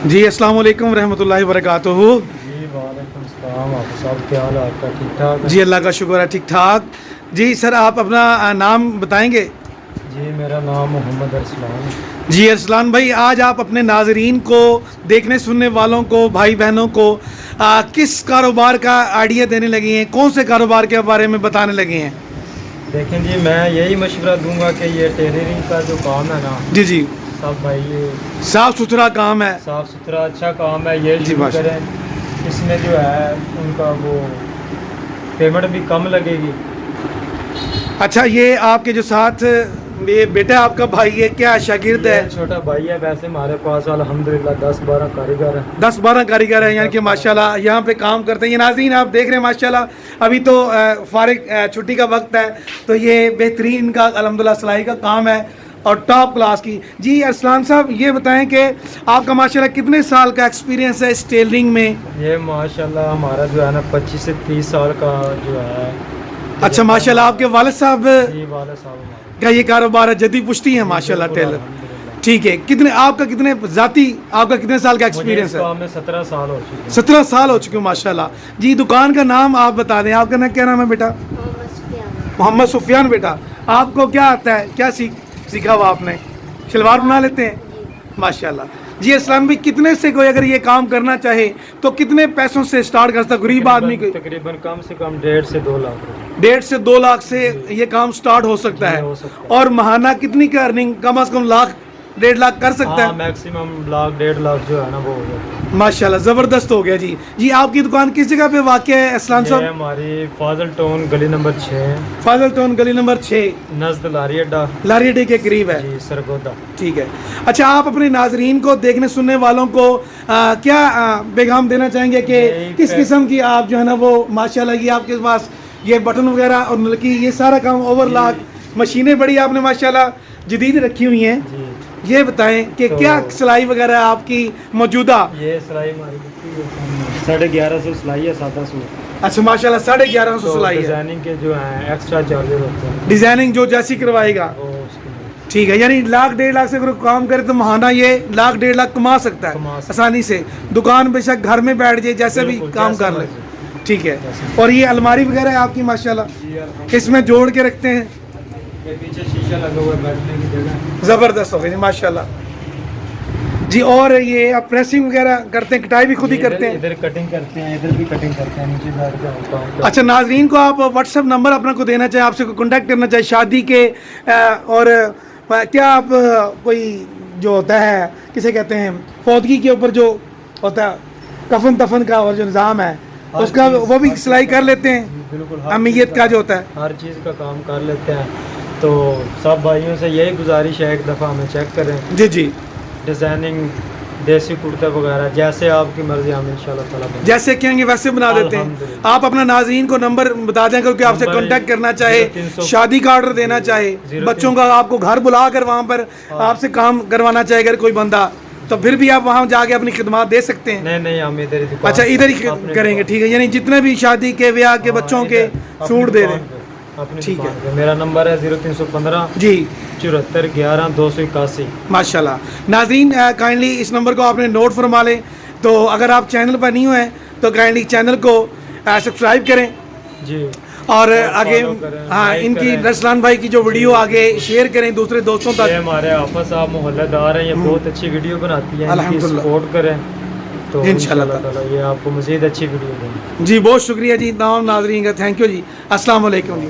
जी अस्सलाम वालेकुम रहमतुल्लाहि व बरकातुहू। जी वालेकुम सलाम। आप सब क्या हाल है आपका? ठीक ठाक? जी अल्लाह का शुक्र है, ठीक ठाक। जी सर आप अपना नाम बताएंगे? जी मेरा नाम मोहम्मद अरसलान है। जी अरसलान भाई, आज आप अपने नाजरीन को, देखने सुनने वालों को, भाई बहनों को किस कारोबार का आइडिया देने लगे हैं, कौन से कारोबार के बारे में बताने लगे हैं? देखें जी, मैं यही मशवरा दूंगा कि ये टेलरिंग का जो काम है ना, जी जी, सब भाई ये साफ़ सुथरा काम है। साफ़ सुथरा अच्छा काम है, ये जी शुरू माशाल्लाह। करें। इसमें जो है उनका वो पेमेंट भी कम लगेगी। अच्छा, ये आपके जो साथ ये बेटा आपका भाई है, क्या शागिर्द है? ये छोटा भाई है। वैसे हमारे पास अल्हम्दुलिल्लाह 10-12 कारीगर हैं। 10-12 कारीगर हैं, यानी कि माशाल्लाह यहाँ पे काम करते हैं। ये नाज़रीन आप देख रहे हैं माशाल्लाह, अभी तो फारिग छुट्टी का वक्त है, तो ये बेहतरीन का अल्हम्दुलिल्लाह सिलाई का काम है और टॉप क्लास की। जी अरसलान साहब, ये बताएं कि आपका माशाल्लाह कितने साल का एक्सपीरियंस है इस टेलरिंग में? ये माशाल्लाह हमारा जो है ना 25 से 30 साल का जो है। अच्छा माशाल्लाह, आपके वालिद साहब जी वाले साहब हमारे। का ये कारोबार है, जदी पुश्ती है माशाल्लाह टेलर। अल्हम्दुलिल्लाह। ठीक है, कितने आपका कितने ज़ाती आपका कितने साल का मुझे एक्सपीरियंस इस है? काम में 17 साल हो चुके हैं। 17 साल हो चुके हो माशाल्लाह। जी दुकान का नाम आप बता दें, आपका नाम क्या नाम है बेटा? मोहम्मद सुफियान। बेटा आपको क्या आता है, क्या सीखा हुआ आपने? शलवार बना लेते हैं माशाल्लाह। जी अस्सलाम भी, कितने से कोई अगर ये काम करना चाहे तो कितने पैसों से स्टार्ट कर सकता गरीब आदमी को? तकरीबन कम से कम 1.5 से 2 लाख रुपए। 1.5 से 2 लाख से ये काम स्टार्ट हो सकता जी, है। हो सकता है। और महाना कितनी का अर्निंग कम से कम लाख 1.5 लाख कर सकता है? मैक्सिमम लाख 1.5 लाख जो है ना वो हो जाता है। माशाल्लाह ज़बरदस्त हो गया। जी जी, आपकी दुकान किस जगह पे वाक़या है असलान ये साहब? हमारी फाजल टाउन गली नंबर 6, फाजल टाउन गली नंबर 6 नज़द लारी अड्डा। लारी अड्डे के करीब है। जी सरगोदा। ठीक है। अच्छा, आप अपने नाजरीन को, देखने सुनने वालों को क्या पैगाम देना चाहेंगे कि यही किस किस्म की आप जो है ना वो माशाल्लाह ये आपके पास ये बटन वगैरह और नलकी ये सारा काम ओवरलॉक मशीनें बड़ी आपने माशाल्लाह जदीद रखी हुई हैं, जी ये बताएं कि तो क्या सिलाई वगैरह आपकी मौजूदा? ये सिलाई हमारी 1150 सिलाई है, सादा सूट। अच्छा माशाल्लाह 1150 तो सिलाई है। डिजाइनिंग के जो है एक्स्ट्रा चार्जेस होते हैं डिजाइनिंग जो जैसी करवाएगा। वो उसके। ठीक है, यानी लाख 1.5 लाख से अगर काम करे तो महाना ये लाख 1.5 लाख कमा सकता है कमा सकता है। आसानी से। दुकान बेशक घर में बैठ जाए, जैसे भी बिल्कुल, काम जैसा कर ले। मर्जी। ठीक है। जैसा। और ये अलमारी वगैरह है आपकी माशाल्लाह, जी अल्हम्दुलिल्लाह। इसमें जोड़ के रखते हैं। ये पीछे शीशा लगा हुआ है बैठने की जगह। ज़बरदस्त हो गई जी माशाल्लाह। जी और ये आप प्रेसिंग वगैरह करते हैं, कटाई भी खुद ही करते हैं? इधर कटिंग करते हैं, इधर भी कटिंग करते हैं, नीचे बैठ के काम करते हैं। अच्छा, नाजरीन को आप व्हाट्सएप नंबर अपना को देना चाहे, आपसे कॉन्टैक्ट करना चाहे शादी के और क्या आप कोई जो होता है किसे कहते हैं फौतगी के ऊपर जो होता है कफन तफन का और जो निज़ाम है उसका वो भी सिलाई कर लेते हैं? बिल्कुल। अमीयत का जो होता है हर चीज़ का काम कर लेते हैं। तो सब भाइयों से यही गुजारिश है, एक दफ़ा हमें चेक करें। जी जी, डिज़ाइनिंग देसी कुर्ते वगैरह जैसे आपकी मर्जी, हम इंशाल्लाह ताला बना जैसे कहेंगे वैसे बना देते हैं। अल्हम्दुलिल्लाह। आप अपना नाज़रीन को नंबर बता दें, क्योंकि आपसे नंबर कांटेक्ट करना चाहे, 0300 शादी का ऑर्डर देना चाहे, 0300 बच्चों का आपको घर बुला कर वहाँ पर आपसे काम करवाना चाहे अगर कोई बंदा, तो फिर भी आप वहाँ जाके अपनी खिदमत दे सकते हैं। नहीं हम इधर ही दुकान। अच्छा, इधर ही अपने करेंगे। दुकान। ठीक है, यानी जितने भी शादी के ब्याह के हाँ, बच्चों के इधर अपनी सूट दे दुकान दें। पे, अपनी ठीक दुकान है। पे। मेरा नंबर है 0315 जी 74 11 281। माशाल्लाह। नाज़रीन काइंडली इस नंबर को आपने नोट फरमा लें। तो अगर आप चैनल पर नहीं हुए तो काइंडली चैनल को सब्सक्राइब करें जी और और आगे follow करें, हाँ like इनकी करें। रसलान भाई की जो वीडियो आगे शेयर करें दूसरे दोस्तों ये तक। हमारे आफा साहब मोहल्लेदार हैं, ये बहुत अच्छी वीडियो बनाती है, इनकी अल्हम्दुलिल्लाह। सपोर्ट करें तो इंशाल्लाह ताला ये आपको मज़ीद अच्छी वीडियो देंगे। जी बहुत शुक्रिया जी तमाम नाज़रीन का, थैंक यू जी। अस्सलाम वालेकुम जी।